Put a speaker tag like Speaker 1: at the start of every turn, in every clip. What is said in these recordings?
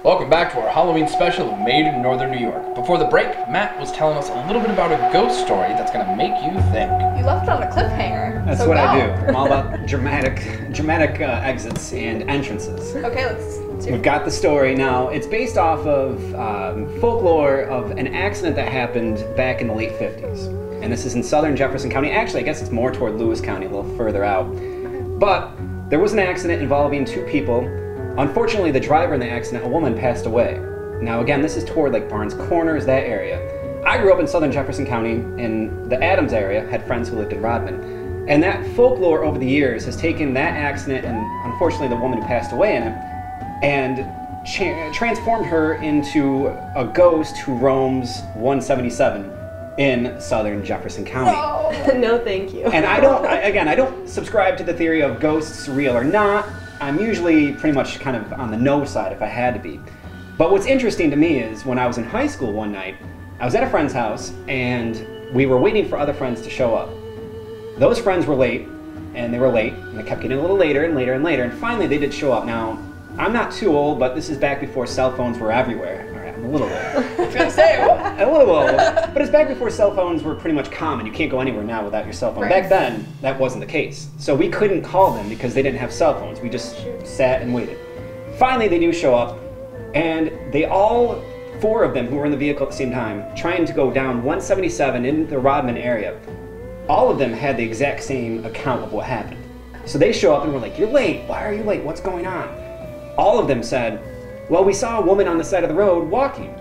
Speaker 1: Welcome back to our Halloween special of Made in Northern New York. Before the break, Matt was telling us a little bit about a ghost story that's going to make you think.
Speaker 2: You left it on a cliffhanger.
Speaker 3: That's what I do. I'm all about dramatic exits and entrances.
Speaker 2: Okay, let's hear
Speaker 3: We've got the story now. It's based off of folklore of an accident that happened back in the late 50s. And this is in southern Jefferson County. Actually, I guess it's more toward Lewis County, a little further out. But there was an accident involving two people. Unfortunately, the driver in the accident, a woman, passed away. Now again, this is toward like Barnes Corners, that area. I grew up in southern Jefferson County in the Adams area, had friends who lived in Rodman. And that folklore over the years has taken that accident and unfortunately the woman who passed away in it and transformed her into a ghost who roams 177 in southern Jefferson County.
Speaker 4: No, thank you.
Speaker 3: And I don't subscribe to the theory of ghosts real or not. I'm usually pretty much kind of on the no side if I had to be. But what's interesting to me is when I was in high school one night, I was at a friend's house and we were waiting for other friends to show up. Those friends were late, and they were late, and they kept getting a little later and later and later, and finally they did show up. Now, I'm not too old, but this is back before cell phones were everywhere. All right, I'm a little old.
Speaker 2: I was gonna say,
Speaker 3: A little old, but it's back before cell phones were pretty much common. You can't go anywhere now without your cell phone.
Speaker 2: Right.
Speaker 3: Back then, that wasn't the case. So we couldn't call them because they didn't have cell phones. We just sat and waited. Finally, they do show up, and they all, four of them who were in the vehicle at the same time, trying to go down 177 in the Rodman area, all of them had the exact same account of what happened. So they show up and we're like, "You're late. Why are you late? What's going on?" All of them said, "Well, we saw a woman on the side of the road walking,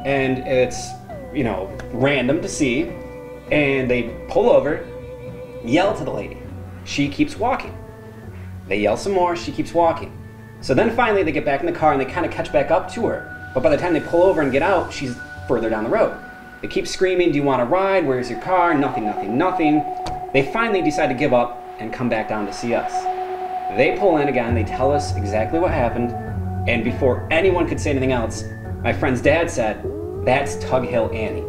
Speaker 3: and it's, random to see, and they pull over, yell to the lady. She keeps walking. They yell some more, she keeps walking. So then finally they get back in the car and they kind of catch back up to her. But by the time they pull over and get out, she's further down the road. They keep screaming, "Do you want to ride? Where's your car?" Nothing, nothing, nothing. They finally decide to give up and come back down to see us. They pull in again, they tell us exactly what happened, and before anyone could say anything else, my friend's dad said, "That's Tug Hill Annie."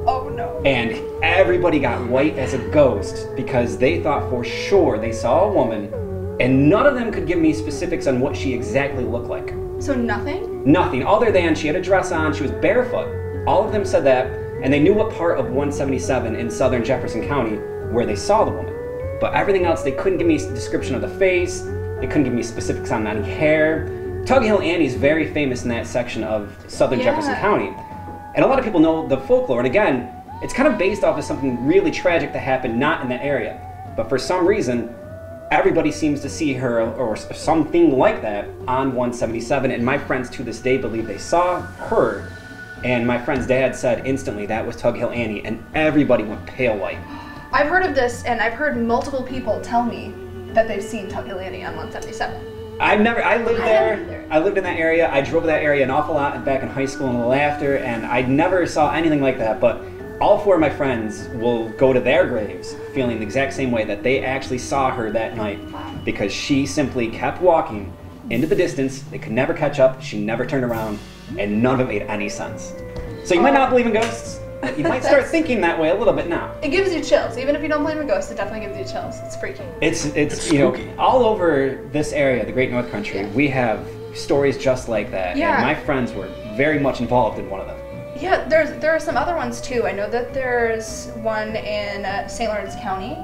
Speaker 2: oh no.
Speaker 3: And everybody got white as a ghost because they thought for sure they saw a woman, and none of them could give me specifics on what she exactly looked like.
Speaker 2: So nothing?
Speaker 3: Nothing, other than she had a dress on, she was barefoot. All of them said that, and they knew what part of 177 in southern Jefferson County where they saw the woman. But everything else, they couldn't give me a description of the face, they couldn't give me specifics on any hair. Tug Hill Annie's very famous in that section of southern Jefferson County. And a lot of people know the folklore, and again, it's kind of based off of something really tragic that happened not in that area. But for some reason, everybody seems to see her or something like that on 177, and my friends to this day believe they saw her, and my friend's dad said instantly that was Tug Hill Annie, and everybody went pale white.
Speaker 2: I've heard of this, and I've heard multiple people tell me that they've seen Tug Hill Annie on 177.
Speaker 3: I lived there. I lived in that area. I drove that area an awful lot back in high school and a little after, and I never saw anything like that, but all four of my friends will go to their graves feeling the exact same way, that they actually saw her that night because she simply kept walking into the distance. They could never catch up. She never turned around, and none of it made any sense. So you might not believe in ghosts, but you might start thinking that way a little bit now.
Speaker 2: It gives you chills. Even if you don't believe in ghosts, it definitely gives you chills. It's freaky.
Speaker 3: It's
Speaker 1: spooky.
Speaker 3: All over this area, the Great North Country, we have stories just like that.
Speaker 2: Yeah.
Speaker 3: And my friends were very much involved in one of them.
Speaker 2: Yeah, there are some other ones too. I know that there's one in St. Lawrence County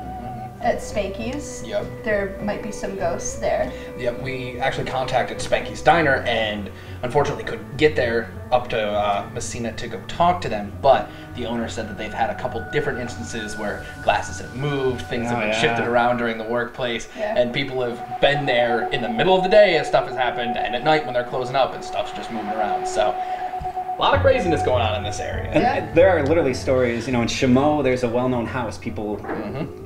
Speaker 2: at Spanky's.
Speaker 1: Yep.
Speaker 2: There might be some ghosts there.
Speaker 1: Yep, we actually contacted Spanky's Diner and unfortunately couldn't get there up to Messina to go talk to them, but the owner said that they've had a couple different instances where glasses have moved, things have been shifted around during the workplace, and people have been there in the middle of the day as stuff has happened, and at night when they're closing up and stuff's just moving around. So a lot of craziness going on in this area.
Speaker 3: And there are literally stories, in Chameau, there's a well-known house. People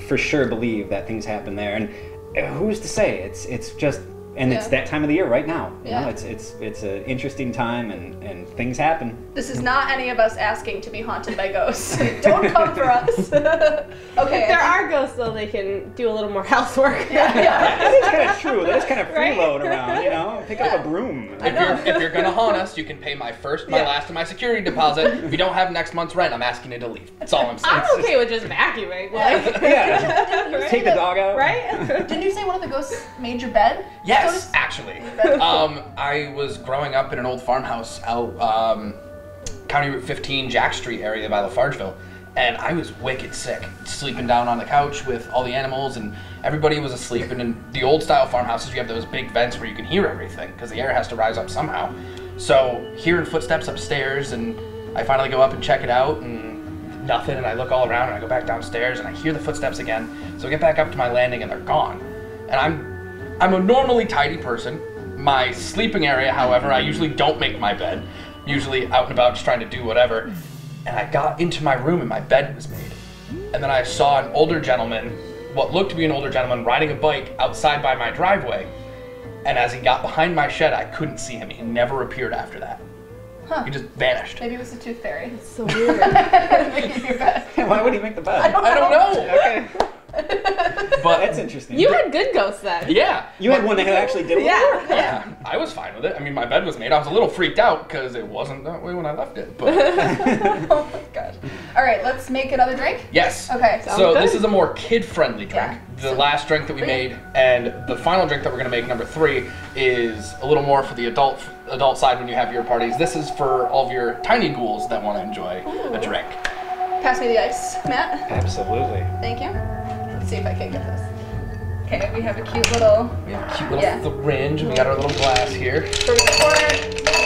Speaker 3: for sure believe that things happen there. And who's to say? It's just, and it's that time of the year right now. You know, it's an interesting time, and things happen.
Speaker 2: This is not any of us asking to be haunted by ghosts. Don't come for us. Okay.
Speaker 4: If there are ghosts, though, they can do a little more housework.
Speaker 3: That is kind of true. That is kind of freeload around, pick up a broom.
Speaker 1: If you're gonna haunt us, you can pay my first, my last, and my security deposit. If you don't have next month's rent, I'm asking you to leave. That's all I'm saying.
Speaker 4: I'm okay with just vacuuming. Like,
Speaker 3: Take the dog out.
Speaker 4: right?
Speaker 2: Didn't you say one of the ghosts made your bed?
Speaker 1: Yeah, Yes, actually. I was growing up in an old farmhouse out County Route 15, Jack Street area by Lafargeville, and I was wicked sick, sleeping down on the couch with all the animals, and everybody was asleep. And in the old style farmhouses, you have those big vents where you can hear everything because the air has to rise up somehow. So hearing footsteps upstairs, and I finally go up and check it out, and nothing, and I look all around, and I go back downstairs, and I hear the footsteps again. So I get back up to my landing, and they're gone. And I'm a normally tidy person. My sleeping area, however, I usually don't make my bed. Usually out and about just trying to do whatever. And I got into my room and my bed was made. And then I saw an older gentleman, what looked to be an older gentleman, riding a bike outside by my driveway. And as he got behind my shed, I couldn't see him. He never appeared after that.
Speaker 2: Huh.
Speaker 1: He just vanished.
Speaker 2: Maybe it was a tooth fairy.
Speaker 4: It's so weird.
Speaker 2: Making your bed.
Speaker 3: Why would he make the bed?
Speaker 1: I don't know.
Speaker 3: Okay.
Speaker 1: But
Speaker 3: That's interesting.
Speaker 4: You had good ghosts then.
Speaker 1: yeah.
Speaker 3: You had one that actually did it.
Speaker 4: Yeah.
Speaker 1: Yeah, I was fine with it. I mean, my bed was made. I was a little freaked out because it wasn't that way when I left it. But
Speaker 2: Oh my gosh. All right, let's make another drink.
Speaker 1: yes.
Speaker 2: Okay.
Speaker 1: So
Speaker 4: good.
Speaker 1: this is a more kid-friendly drink.
Speaker 2: Yeah.
Speaker 1: The last drink that we made, and the final drink that we're gonna make, number 3, is a little more for the adult side when you have your parties. This is for all of your tiny ghouls that want to enjoy a drink.
Speaker 2: Pass me the ice, Matt.
Speaker 3: Absolutely.
Speaker 2: Thank you. Let's see if I can get this. Okay, we have a cute little.
Speaker 1: We have a cute little syringe. We got our little glass here.
Speaker 2: So we're gonna pour the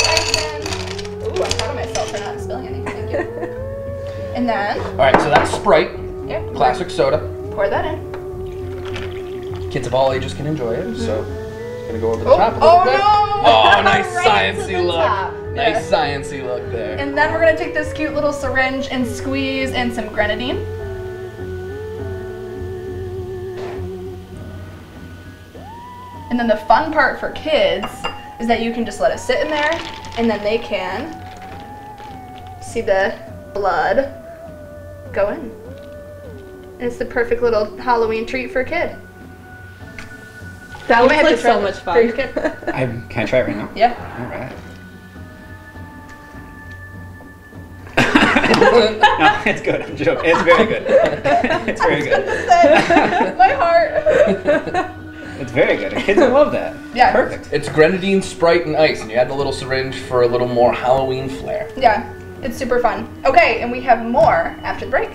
Speaker 2: ice in. Ooh, I'm proud of myself for not spilling anything. Thank you. And then.
Speaker 1: All right, so that's Sprite,
Speaker 2: Yep.
Speaker 1: classic soda.
Speaker 2: Pour that in.
Speaker 1: Kids of all ages can enjoy it. So just gonna go over the
Speaker 2: Oh,
Speaker 1: top a
Speaker 2: oh
Speaker 1: little bit.
Speaker 2: no!
Speaker 1: Oh, nice
Speaker 4: Right to
Speaker 1: sciencey
Speaker 4: the
Speaker 1: look.
Speaker 4: top.
Speaker 1: Nice
Speaker 2: Yeah.
Speaker 1: sciencey look there.
Speaker 2: And then we're gonna take this cute little syringe and squeeze in some grenadine. And then the fun part for kids is that you can just let it sit in there, and then they can see the blood go in. And it's the perfect little Halloween treat for a kid.
Speaker 4: That
Speaker 2: You
Speaker 4: looks
Speaker 2: might have
Speaker 4: like
Speaker 2: to try
Speaker 4: so
Speaker 2: that
Speaker 4: much
Speaker 2: for your
Speaker 4: fun.
Speaker 2: kid.
Speaker 3: Can I try it right now?
Speaker 2: Yeah.
Speaker 3: All right. No, it's good. I'm joking. It's very good. It's very good.
Speaker 2: My heart.
Speaker 3: It's very good. Kids will love that.
Speaker 2: Yeah.
Speaker 3: Perfect.
Speaker 1: It's grenadine, Sprite, and ice, and you add the little syringe for a little more Halloween flair.
Speaker 2: Yeah, it's super fun. Okay, and we have more after the break.